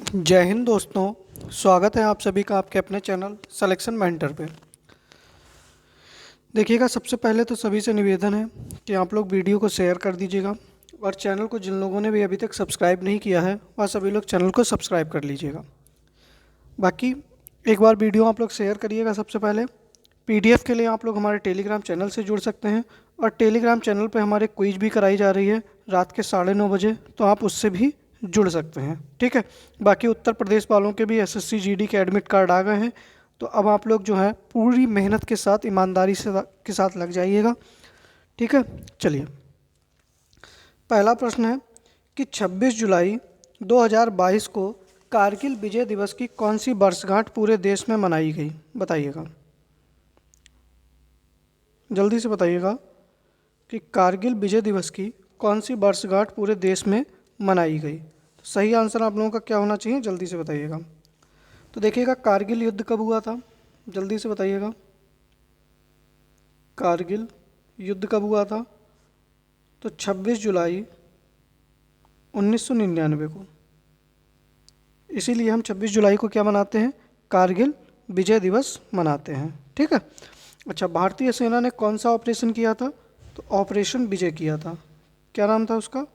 जय हिंद दोस्तों। स्वागत है आप सभी का आपके अपने चैनल सिलेक्शन मेंटर पे। देखिएगा, सबसे पहले तो सभी से निवेदन है कि आप लोग वीडियो को शेयर कर दीजिएगा और चैनल को जिन लोगों ने भी अभी तक सब्सक्राइब नहीं किया है वह सभी लोग चैनल को सब्सक्राइब कर लीजिएगा। बाकी एक बार वीडियो आप लोग शेयर करिएगा। सबसे पहले पीडीएफ के लिए आप लोग हमारे टेलीग्राम चैनल से जुड़ सकते हैं और टेलीग्राम चैनल पे हमारे क्विज भी कराई जा रही है रात के 9:30 बजे, तो आप उससे भी जुड़ सकते हैं। ठीक है। बाकी उत्तर प्रदेश वालों के भी एसएससी जीडी के एडमिट कार्ड आ गए हैं, तो अब आप लोग जो है पूरी मेहनत के साथ ईमानदारी के साथ लग जाइएगा। ठीक है। चलिए, पहला प्रश्न है कि 26 जुलाई 2022 को कारगिल विजय दिवस की कौन सी वर्षगांठ पूरे देश में मनाई गई? बताइएगा, जल्दी से बताइएगा कि कारगिल विजय दिवस की कौन सी वर्षगांठ पूरे देश में मनाई गई। तो सही आंसर आप लोगों का क्या होना चाहिए, जल्दी से बताइएगा। तो देखिएगा, कारगिल युद्ध कब हुआ था, जल्दी से बताइएगा। कारगिल युद्ध कब हुआ था? तो 26 जुलाई 1999 को। इसीलिए हम 26 जुलाई को क्या मनाते हैं? कारगिल विजय दिवस मनाते हैं। ठीक है। अच्छा, भारतीय सेना ने कौन सा ऑपरेशन किया था? तो ऑपरेशन विजय किया था। क्या नाम था उसका?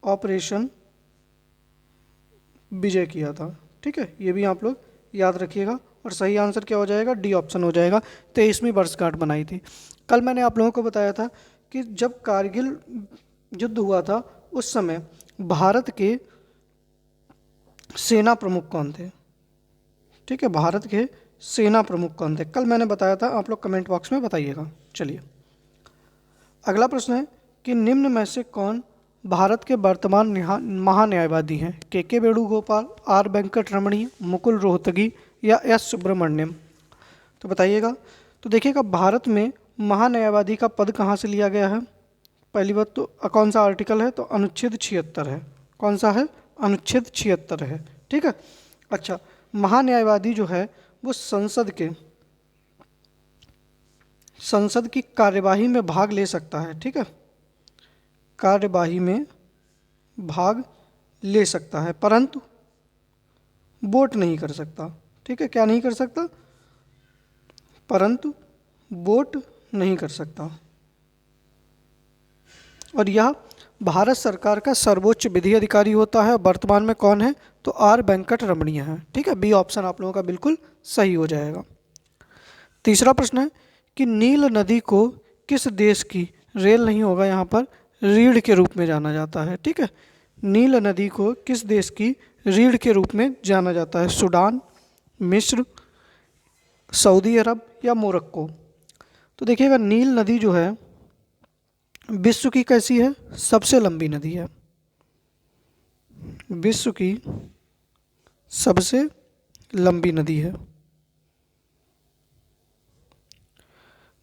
ऑपरेशन विजय किया था। ठीक है, ये भी आप लोग याद रखिएगा। और सही आंसर क्या हो जाएगा? डी ऑप्शन हो जाएगा। 23वीं वर्षगांठ बनाई थी। कल मैंने आप लोगों को बताया था कि जब कारगिल युद्ध हुआ था उस समय भारत के सेना प्रमुख कौन थे? ठीक है, भारत के सेना प्रमुख कौन थे? कल मैंने बताया था, आप लोग कमेंट बॉक्स में बताइएगा। चलिए, अगला प्रश्न है कि निम्न में से कौन भारत के वर्तमान महान्यायवादी हैं? के वेणुगोपाल, आर वेंकट रमणी, मुकुल रोहतगी या एस सुब्रमण्यम? तो बताइएगा। तो देखिएगा, भारत में महान्यायवादी का पद कहाँ से लिया गया है? पहली बात तो कौन सा आर्टिकल है? तो अनुच्छेद 76 है। कौन सा है? अनुच्छेद 76 है। ठीक है। अच्छा, महान्यायवादी जो है वो संसद की कार्यवाही में भाग ले सकता है। ठीक है, कार्यवाही में भाग ले सकता है, परंतु वोट नहीं कर सकता। ठीक है, क्या नहीं कर सकता? परंतु वोट नहीं कर सकता। और यह भारत सरकार का सर्वोच्च विधि अधिकारी होता है। वर्तमान में कौन है? तो आर वेंकट रमणीय है। ठीक है, बी ऑप्शन आप लोगों का बिल्कुल सही हो जाएगा। तीसरा प्रश्न है कि नील नदी को किस देश की, रेल नहीं होगा यहाँ पर, रीढ़ के रूप में जाना जाता है? ठीक है, नील नदी को किस देश की रीढ़ के रूप में जाना जाता है? सूडान, मिस्र, सऊदी अरब या मोरक्को? तो देखिएगा, नील नदी जो है विश्व की कैसी है? सबसे लंबी नदी है। विश्व की सबसे लंबी नदी है।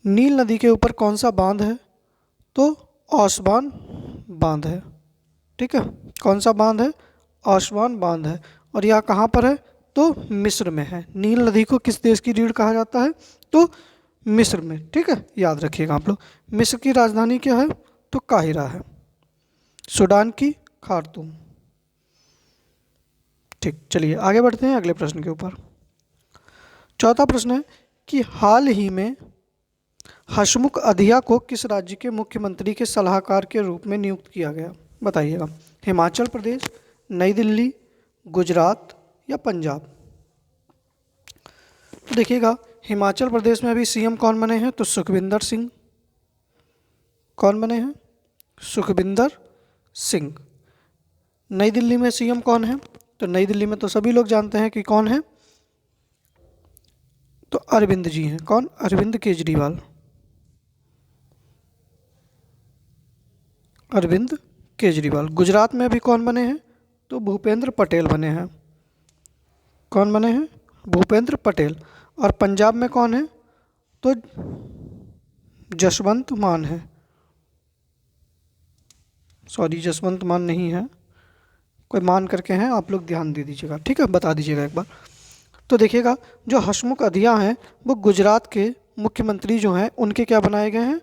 नील नदी के ऊपर कौन सा बांध है? तो औसवान बांध है। ठीक है, कौन सा बांध है? औसवान बांध है। और यह कहाँ पर है? तो मिस्र में है। नील नदी को किस देश की रीढ़ कहा जाता है? तो मिस्र में। ठीक है, याद रखिएगा आप लोग। मिस्र की राजधानी क्या है? तो काहिरा है। सूडान की खार्तूम। ठीक, चलिए आगे बढ़ते हैं अगले प्रश्न के ऊपर। चौथा प्रश्न है कि हाल ही में हसमुख अधिया को किस राज्य के मुख्यमंत्री के सलाहकार के रूप में नियुक्त किया गया? बताइएगा। हिमाचल प्रदेश, नई दिल्ली, गुजरात या पंजाब? तो देखिएगा, हिमाचल प्रदेश में अभी सीएम कौन बने हैं? तो सुखविंदर सिंह। कौन बने हैं? सुखविंदर सिंह। नई दिल्ली में सीएम कौन है? तो नई दिल्ली में तो सभी लोग जानते हैं कि कौन है, तो अरविंद जी हैं। कौन? अरविंद केजरीवाल। अरविंद केजरीवाल। गुजरात में अभी कौन बने हैं? तो भूपेंद्र पटेल बने हैं। कौन बने हैं? भूपेंद्र पटेल। और पंजाब में कौन है? तो जसवंत मान है। सॉरी, जसवंत मान नहीं है, कोई मान करके हैं, आप लोग ध्यान दे दीजिएगा। ठीक है, बता दीजिएगा एक बार। तो देखिएगा, जो हसमुख अधिया हैं वो गुजरात के मुख्यमंत्री जो हैं उनके क्या बनाए गए हैं?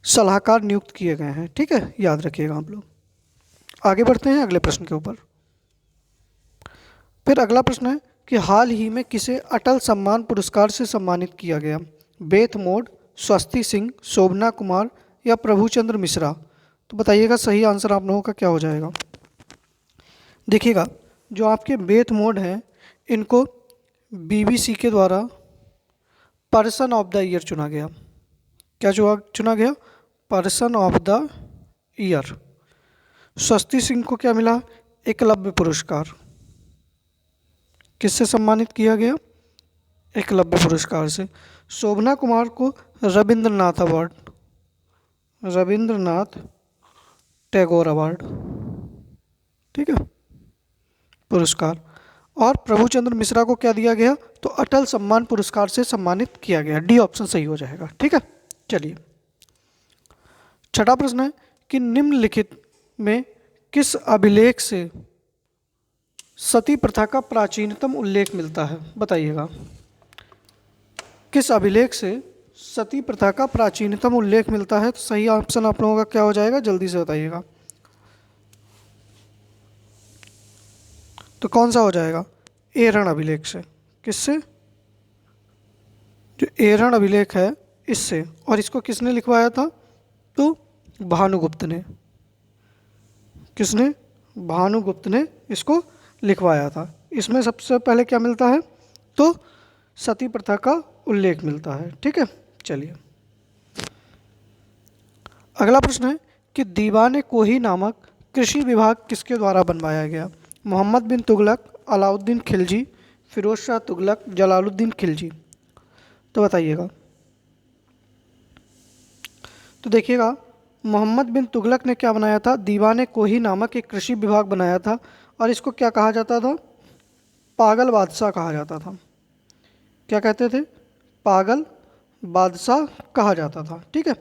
सलाहकार नियुक्त किए गए हैं। ठीक है, याद रखिएगा आप लोग। आगे बढ़ते हैं अगले प्रश्न के ऊपर। फिर अगला प्रश्न है कि हाल ही में किसे अटल सम्मान पुरस्कार से सम्मानित किया गया? बेथ मोड, स्वस्ति सिंह, शोभना कुमार या प्रभुचंद्र मिश्रा? तो बताइएगा सही आंसर आप लोगों का क्या हो जाएगा। देखिएगा, जो आपके बेथ मोड हैं इनको BBC के द्वारा पर्सन ऑफ द ईयर चुना गया। क्या चुना गया? Person of the year. स्वस्ति सिंह को क्या मिला? एकलव्य पुरस्कार। किससे सम्मानित किया गया? एकलव्य पुरस्कार से। शोभना कुमार को रविंद्रनाथ अवार्ड, रविंद्रनाथ टैगोर अवार्ड, ठीक है, पुरस्कार। और प्रभुचंद्र मिश्रा को क्या दिया गया? तो अटल सम्मान पुरस्कार से सम्मानित किया गया। डी ऑप्शन सही हो जाएगा। ठीक है, चलिए छठा प्रश्न है कि निम्नलिखित में किस अभिलेख से सती प्रथा का प्राचीनतम उल्लेख मिलता है? बताइएगा, किस अभिलेख से सती प्रथा का प्राचीनतम उल्लेख मिलता है? तो सही ऑप्शन आप लोगों का क्या हो जाएगा, जल्दी से बताइएगा। तो कौन सा हो जाएगा? एरण अभिलेख से। किससे? जो एरण अभिलेख है इससे। और इसको किसने लिखवाया था? तो भानुगुप्त ने। किसने? भानुगुप्त ने इसको लिखवाया था। इसमें सबसे पहले क्या मिलता है? तो सती प्रथा का उल्लेख मिलता है। ठीक है, चलिए अगला प्रश्न है कि दीवाने कोही नामक कृषि विभाग किसके द्वारा बनवाया गया? मोहम्मद बिन तुगलक, अलाउद्दीन खिलजी, फिरोज शाह तुगलक, जलालुद्दीन खिलजी? तो बताइएगा। तो देखिएगा, मोहम्मद बिन तुगलक ने क्या बनाया था? दीवाने कोही नामक एक कृषि विभाग बनाया था और इसको क्या कहा जाता था? पागल बादशाह कहा जाता था। क्या कहते थे? पागल बादशाह कहा जाता था। ठीक है।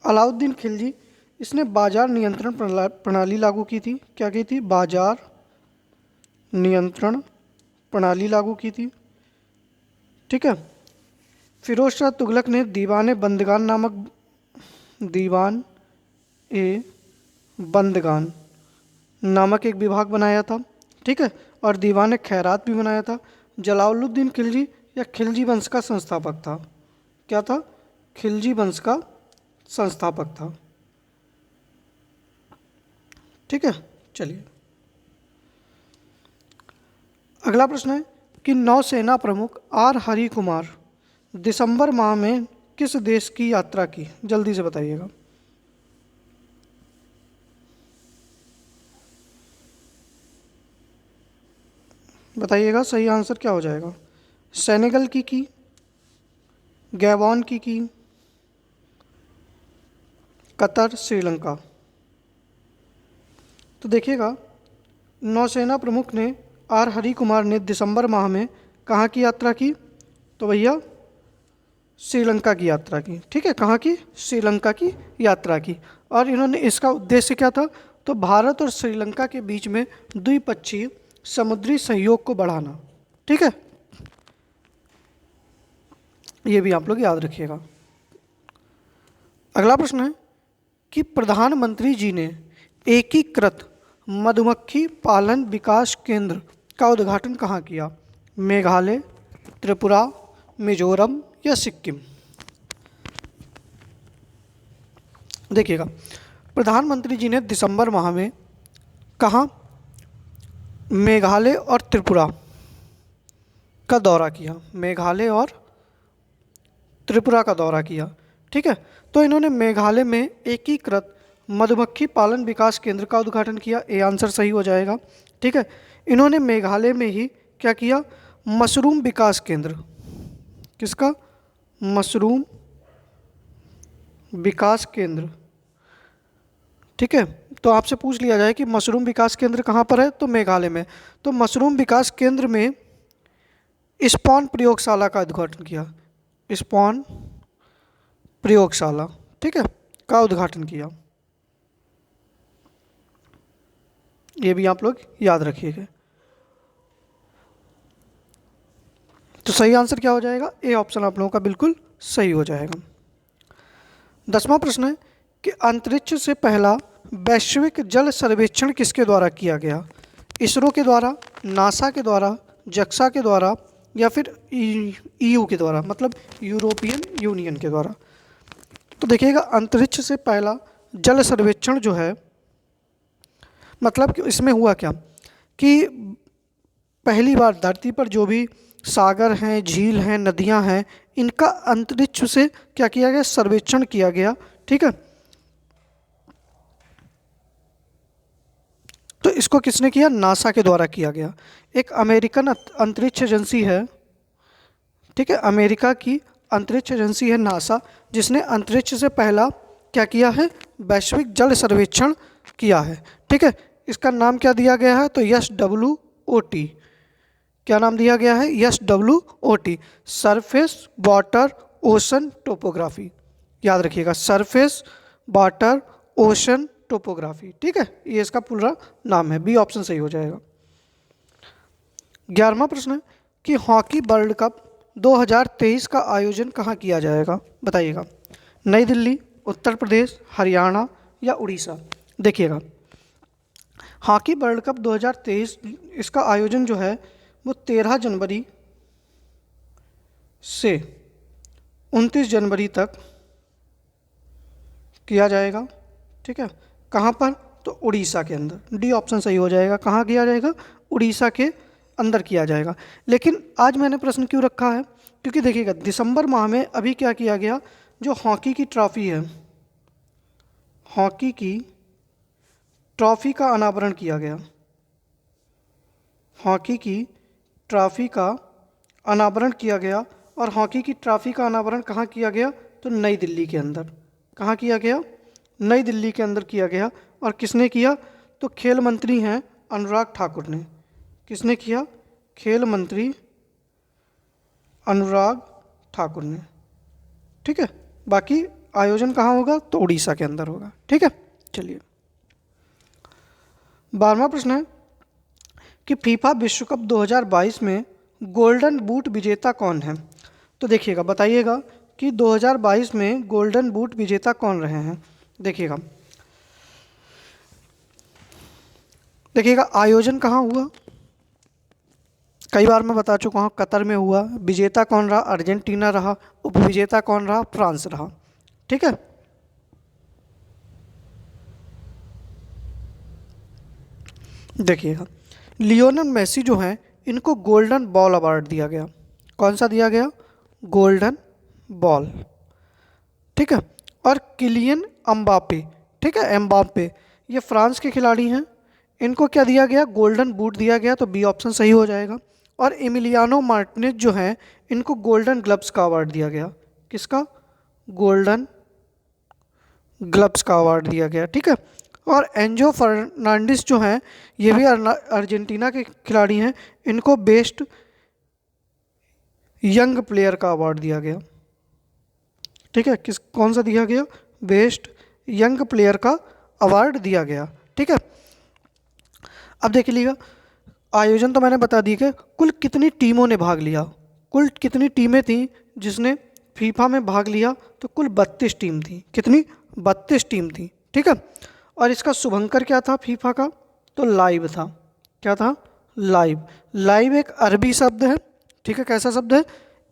अलाउद्दीन खिलजी, इसने बाजार नियंत्रण प्रणाली लागू की थी। क्या की थी? बाजार नियंत्रण प्रणाली लागू की थी। ठीक है। फिरोज शाह तुगलक ने दीवान ए बंदगान नामक एक विभाग बनाया था। ठीक है। और दीवान खैरात भी बनाया था। जलालुद्दीन खिलजी या खिलजी वंश का संस्थापक था। क्या था? खिलजी वंश का संस्थापक था। ठीक है, चलिए अगला प्रश्न है कि नौसेना प्रमुख आर हरि कुमार दिसंबर माह में किस देश की यात्रा की? जल्दी से बताइएगा। बताइएगा सही आंसर क्या हो जाएगा। सेनेगल की, गैबॉन की, कतर, श्रीलंका? तो देखिएगा, नौसेना प्रमुख ने आर हरि कुमार ने दिसंबर माह में कहाँ की यात्रा की? तो भैया श्रीलंका की यात्रा की। ठीक है, कहाँ की? श्रीलंका की यात्रा की। और इन्होंने, इसका उद्देश्य क्या था? तो भारत और श्रीलंका के बीच में द्विपक्षीय समुद्री सहयोग को बढ़ाना। ठीक है, ये भी आप लोग याद रखिएगा। अगला प्रश्न है कि प्रधानमंत्री जी ने एकीकृत मधुमक्खी पालन विकास केंद्र का उद्घाटन कहाँ किया? मेघालय, त्रिपुरा, मिजोरम या सिक्किम? देखिएगा, प्रधानमंत्री जी ने दिसंबर माह में कहाँ? मेघालय और त्रिपुरा का दौरा किया। मेघालय और त्रिपुरा का दौरा किया। ठीक है, तो इन्होंने मेघालय में एकीकृत मधुमक्खी पालन विकास केंद्र का उद्घाटन किया। ए आंसर सही हो जाएगा। ठीक है, इन्होंने मेघालय में ही क्या किया? मशरूम विकास केंद्र। किसका? मशरूम विकास केंद्र। ठीक है, तो आपसे पूछ लिया जाए कि मशरूम विकास केंद्र कहाँ पर है? तो मेघालय में। तो मशरूम विकास केंद्र में स्पॉन प्रयोगशाला का उद्घाटन किया। स्पॉन प्रयोगशाला, ठीक है, का उद्घाटन किया। ये भी आप लोग याद रखिएगा। तो सही आंसर क्या हो जाएगा? ए ऑप्शन आप लोगों का बिल्कुल सही हो जाएगा। 10वां प्रश्न है कि अंतरिक्ष से पहला वैश्विक जल सर्वेक्षण किसके द्वारा किया गया? इसरो के द्वारा, नासा के द्वारा, जक्सा के द्वारा या फिर ईयू के द्वारा, मतलब यूरोपियन यूनियन के द्वारा। तो देखिएगा अंतरिक्ष से पहला जल सर्वेक्षण जो है, मतलब कि इसमें हुआ क्या कि पहली बार धरती पर जो भी सागर हैं, झील हैं, नदियां हैं, इनका अंतरिक्ष से क्या किया गया, सर्वेक्षण किया गया। ठीक है, तो इसको किसने किया, नासा के द्वारा किया गया। एक अमेरिकन अंतरिक्ष एजेंसी है, ठीक है, अमेरिका की अंतरिक्ष एजेंसी है नासा, जिसने अंतरिक्ष से पहला क्या किया है, वैश्विक जल सर्वेक्षण किया है। ठीक है, इसका नाम क्या दिया गया है, तो SWOT। क्या नाम दिया गया है, SWOT, surface water ocean topography. याद रखिएगा, सरफेस वाटर ओशन टोपोग्राफी। ठीक है, ये इसका पूरा नाम है, बी ऑप्शन सही हो जाएगा। 11वां प्रश्न है कि हॉकी वर्ल्ड कप 2023 का आयोजन कहाँ किया जाएगा, बताइएगा। नई दिल्ली, उत्तर प्रदेश, हरियाणा या उड़ीसा। देखिएगा, हॉकी वर्ल्ड कप 2023 इसका आयोजन जो है वो 13 जनवरी से 29 जनवरी तक किया जाएगा। ठीक है, कहाँ पर, तो उड़ीसा के अंदर, डी ऑप्शन सही हो जाएगा। कहाँ किया जाएगा, उड़ीसा के अंदर किया जाएगा। लेकिन आज मैंने प्रश्न क्यों रखा है, क्योंकि देखिएगा दिसंबर माह में अभी क्या किया गया, जो हॉकी की ट्रॉफी है, हॉकी की ट्रॉफी का अनावरण किया गया। हॉकी की ट्रॉफी का अनावरण किया गया, और हॉकी की ट्रॉफी का अनावरण कहाँ किया गया, तो नई दिल्ली के अंदर। कहाँ किया गया, नई दिल्ली के अंदर किया गया। और किसने किया, तो खेल मंत्री हैं अनुराग ठाकुर ने। किसने किया, खेल मंत्री अनुराग ठाकुर ने। ठीक है, बाकी आयोजन कहाँ होगा, तो उड़ीसा के अंदर होगा। ठीक है, चलिए 12वां प्रश्न है कि फीफा विश्व कप 2022 में गोल्डन बूट विजेता कौन है। तो देखिएगा, बताइएगा कि 2022 में गोल्डन बूट विजेता कौन रहे हैं। देखिएगा, आयोजन कहाँ हुआ, कई बार मैं बता चुका हूँ, कतर में हुआ। विजेता कौन रहा, अर्जेंटीना रहा। उपविजेता कौन रहा, फ्रांस रहा। ठीक है, देखिएगा लियोनेल मेसी जो हैं, इनको गोल्डन बॉल अवार्ड दिया गया। कौन सा दिया गया, गोल्डन बॉल। ठीक है, और किलियन अम्बापे, ठीक है, एम्बापे, ये फ्रांस के खिलाड़ी हैं, इनको क्या दिया गया, गोल्डन बूट दिया गया। तो बी ऑप्शन सही हो जाएगा। और एमिलियानो मार्टिनेज जो हैं, इनको गोल्डन ग्लव्स का अवार्ड दिया गया। किसका, गोल्डन ग्लव्स का अवार्ड दिया गया। ठीक है, और एंजो फर्नांडिस जो हैं, ये भी अर्जेंटीना के खिलाड़ी हैं, इनको बेस्ट यंग प्लेयर का अवार्ड दिया गया। ठीक है, कौन सा दिया गया, बेस्ट यंग प्लेयर का अवार्ड दिया गया। ठीक है, अब देख लीजिएगा, आयोजन तो मैंने बता दी कि कुल कितनी टीमों ने भाग लिया, कुल कितनी टीमें थी जिसने फीफा में भाग लिया, तो कुल 32 टीम थी। कितनी, 32 टीम थी। ठीक है, और इसका शुभंकर क्या था फीफा का, तो लाइव था। क्या था, लाइव। लाइव एक अरबी शब्द है। ठीक है, कैसा शब्द है,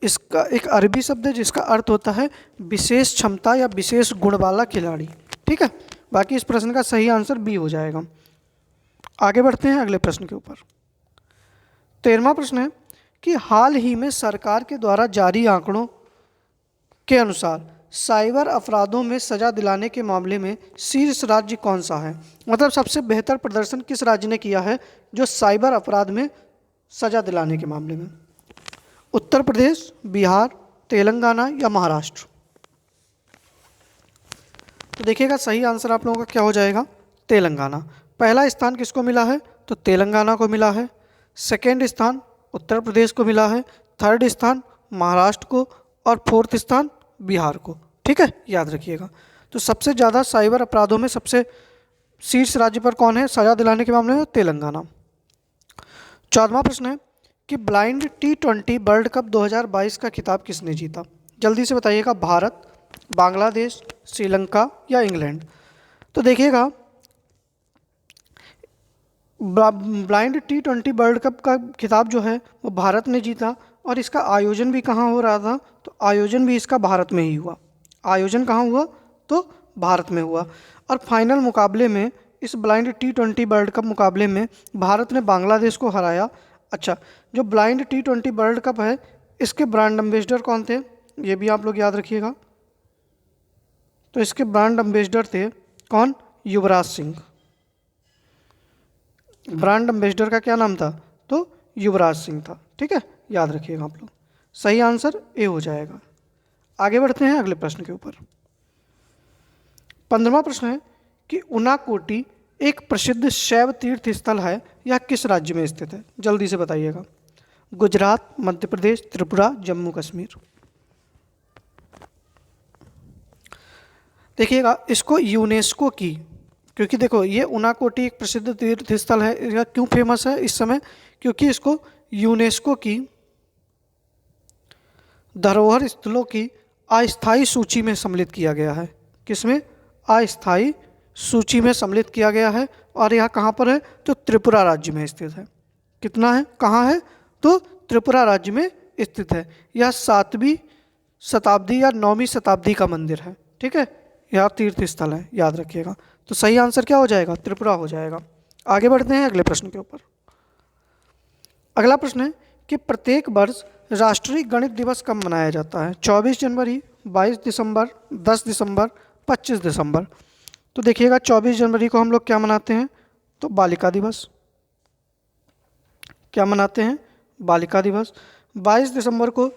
इसका एक अरबी शब्द है जिसका अर्थ होता है विशेष क्षमता या विशेष गुण वाला खिलाड़ी। ठीक है, बाकी इस प्रश्न का सही आंसर बी हो जाएगा। आगे बढ़ते हैं अगले प्रश्न के ऊपर। 13वां प्रश्न है कि हाल ही में सरकार के द्वारा जारी आंकड़ों के अनुसार साइबर अपराधों में सजा दिलाने के मामले में शीर्ष राज्य कौन सा है। मतलब सबसे बेहतर प्रदर्शन किस राज्य ने किया है जो साइबर अपराध में सजा दिलाने के मामले में। उत्तर प्रदेश, बिहार, तेलंगाना या महाराष्ट्र। तो देखिएगा सही आंसर आप लोगों का क्या हो जाएगा, तेलंगाना। पहला स्थान किसको मिला है, तो तेलंगाना को मिला है। सेकेंड स्थान उत्तर प्रदेश को मिला है। थर्ड स्थान महाराष्ट्र को, और फोर्थ स्थान बिहार को। ठीक है, याद रखिएगा। तो सबसे ज़्यादा साइबर अपराधों में सबसे शीर्ष राज्य पर कौन है सजा दिलाने के मामले में, तेलंगाना। 14वां प्रश्न है कि ब्लाइंड T20 वर्ल्ड कप 2022 का खिताब किसने जीता। जल्दी से बताइएगा, भारत, बांग्लादेश, श्रीलंका या इंग्लैंड। तो देखिएगा ब्लाइंड T20 वर्ल्ड कप का खिताब जो है वो भारत ने जीता, और इसका आयोजन भी कहाँ हो रहा था, तो आयोजन भी इसका भारत में ही हुआ। आयोजन कहाँ हुआ, तो भारत में हुआ। और फाइनल मुकाबले में, इस ब्लाइंड T20 वर्ल्ड कप मुकाबले में भारत ने बांग्लादेश को हराया। अच्छा, जो ब्लाइंड T20 वर्ल्ड कप है इसके ब्रांड एम्बेसडर कौन थे, ये भी आप लोग याद रखिएगा। तो इसके ब्रांड एम्बेसडर थे कौन, युवराज सिंह। ब्रांड एम्बेसडर का क्या नाम था, तो युवराज सिंह था। ठीक है, याद रखिएगा आप लोग। सही आंसर ए हो जाएगा। आगे बढ़ते हैं अगले प्रश्न के ऊपर। 15वां प्रश्न है कि उनाकोटी एक प्रसिद्ध शैव तीर्थ स्थल है, यह किस राज्य में स्थित है, जल्दी से बताइएगा। गुजरात, मध्य प्रदेश, त्रिपुरा, जम्मू कश्मीर। देखिएगा, इसको यूनेस्को की, क्योंकि देखो ये उनाकोटी एक प्रसिद्ध तीर्थ स्थल है, यह क्यों फेमस है इस समय, क्योंकि इसको यूनेस्को की धरोहर स्थलों की अस्थायी सूची में सम्मिलित किया गया है। किसमें, अस्थायी सूची में सम्मिलित किया गया है। और यह कहाँ पर है, तो त्रिपुरा राज्य में स्थित है। कितना है, कहाँ है, तो त्रिपुरा राज्य में स्थित है। यह 7वीं शताब्दी या 9वीं शताब्दी का मंदिर है। ठीक है, यह तीर्थ स्थल है, याद रखिएगा। तो सही आंसर क्या हो जाएगा, त्रिपुरा हो जाएगा। आगे बढ़ते हैं अगले प्रश्न के ऊपर। अगला प्रश्न है कि प्रत्येक वर्ष राष्ट्रीय गणित दिवस कब मनाया जाता है, 24 जनवरी, 22 दिसंबर, 10 दिसंबर, 25 दिसंबर। तो देखिएगा, 24 जनवरी को हम लोग क्या मनाते हैं, तो बालिका दिवस। क्या मनाते हैं, बालिका दिवस। 22 दिसंबर को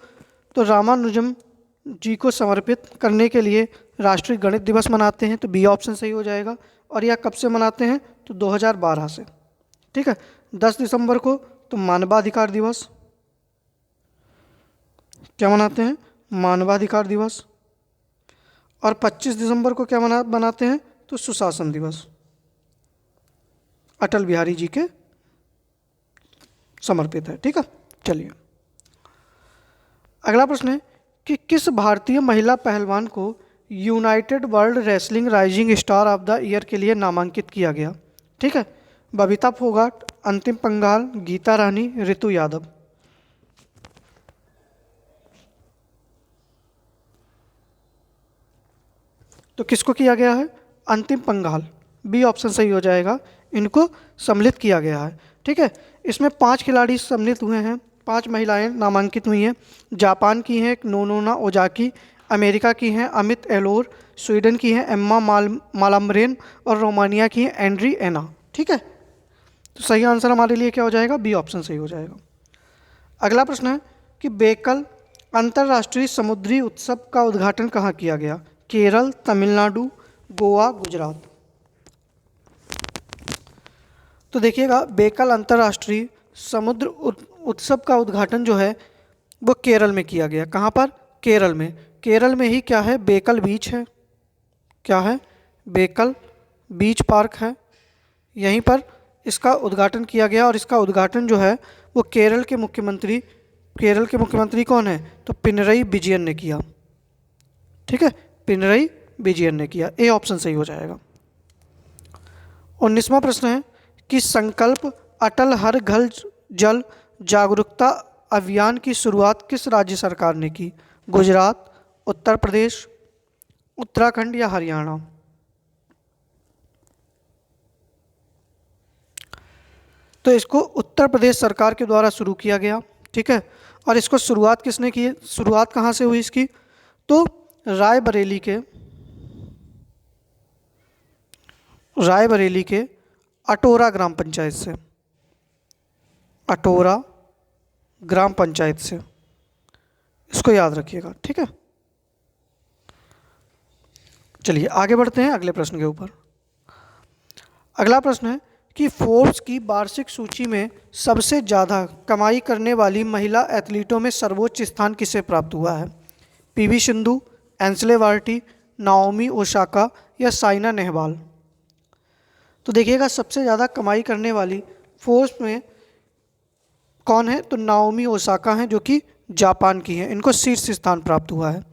तो रामानुजम जी को समर्पित करने के लिए राष्ट्रीय गणित दिवस मनाते हैं, तो बी ऑप्शन सही हो जाएगा। और यह कब से मनाते हैं, तो 2012 से। ठीक है, 10 दिसंबर को तो मानवाधिकार दिवस। क्या मनाते हैं, मानवाधिकार दिवस। और 25 दिसंबर को क्या मनाते हैं, तो सुशासन दिवस, अटल बिहारी जी के समर्पित है। ठीक है, चलिए अगला प्रश्न है कि किस भारतीय महिला पहलवान को United world wrestling rising star of the year के लिए नामांकित किया गया। ठीक है, बबीता फोगाट, अंतिम पंघाल, गीता रानी, ऋतु यादव। तो किसको किया गया है, अंतिम पंघाल, बी ऑप्शन सही हो जाएगा। इनको सम्मिलित किया गया है। ठीक है, इसमें 5 खिलाड़ी सम्मिलित हुए हैं, 5 महिलाएं नामांकित हुई हैं। जापान की हैं नोनोना ओजाकी, अमेरिका की हैं अमित एलोर, स्वीडन की हैं एम्मा मालाम्ब्रेन, और रोमानिया की हैं एंड्री एना। ठीक है, तो सही आंसर हमारे लिए क्या हो जाएगा, बी ऑप्शन सही हो जाएगा। अगला प्रश्न है कि बेकल अंतर्राष्ट्रीय समुद्री उत्सव का उद्घाटन कहाँ किया गया, केरल, तमिलनाडु, गोवा, गुजरात। तो देखिएगा, बेकल अंतर्राष्ट्रीय समुद्र उत्सव का उद्घाटन जो है वो केरल में किया गया। कहाँ पर, केरल में। केरल में ही क्या है, बेकल बीच है। क्या है, बेकल बीच पार्क है, यहीं पर इसका उद्घाटन किया गया। और इसका उद्घाटन जो है वो केरल के मुख्यमंत्री कौन है, तो पिनरई विजयन ने किया। ठीक है, पिनरई विजयन ने किया, ए ऑप्शन सही हो जाएगा। 19वां प्रश्न है कि संकल्प अटल हर घर जल जागरूकता अभियान की शुरुआत किस राज्य सरकार ने की, गुजरात, उत्तर प्रदेश, उत्तराखंड या हरियाणा। तो इसको उत्तर प्रदेश सरकार के द्वारा शुरू किया गया। ठीक है, और इसको शुरुआत किसने की, शुरुआत कहाँ से हुई इसकी, तो रायबरेली के अटोरा ग्राम पंचायत से। अटोरा ग्राम पंचायत से, इसको याद रखिएगा। ठीक है, चलिए आगे बढ़ते हैं अगले प्रश्न के ऊपर। अगला प्रश्न है कि फोर्ब्स की वार्षिक सूची में सबसे ज़्यादा कमाई करने वाली महिला एथलीटों में सर्वोच्च स्थान किसे प्राप्त हुआ है, पीवी सिंधु, एंसले वार्टी, नाओमी ओसाका या साइना नेहवाल। तो देखिएगा, सबसे ज़्यादा कमाई करने वाली फोर्ब्स में कौन है, तो नाओमी ओसाका हैं, जो कि जापान की हैं। इनको शीर्ष स्थान प्राप्त हुआ है।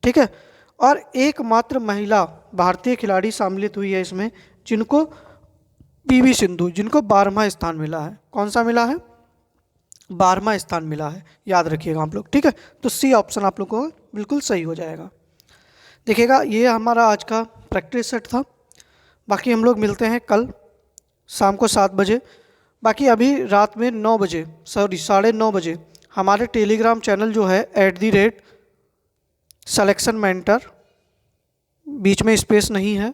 ठीक है, और एकमात्र महिला भारतीय खिलाड़ी सम्मिलित हुई है इसमें, जिनको पीवी सिंधु, जिनको 12वां स्थान मिला है। कौन सा मिला है? 12वां स्थान मिला है, याद रखिएगा आप लोग, ठीक है। तो सी ऑप्शन आप लोग को बिल्कुल सही हो जाएगा। देखिएगा, ये हमारा आज का प्रैक्टिस सेट था। बाकी हम लोग मिलते हैं कल शाम को 7 बजे। बाकी अभी रात में 9 बजे, सॉरी 9:30 बजे हमारे टेलीग्राम चैनल जो है @selection mentor, बीच में स्पेस नहीं है,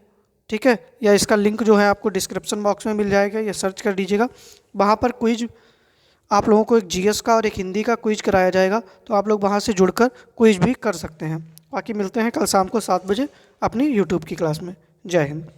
ठीक है, या इसका लिंक जो है आपको डिस्क्रिप्शन बॉक्स में मिल जाएगा, या सर्च कर दीजिएगा। वहाँ पर क्विज आप लोगों को एक जीएस का और एक हिंदी का क्विज कराया जाएगा, तो आप लोग वहाँ से जुड़कर क्विज भी कर सकते हैं। बाकी मिलते हैं कल शाम को 7 बजे अपनी यूट्यूब की क्लास में। जय हिंद।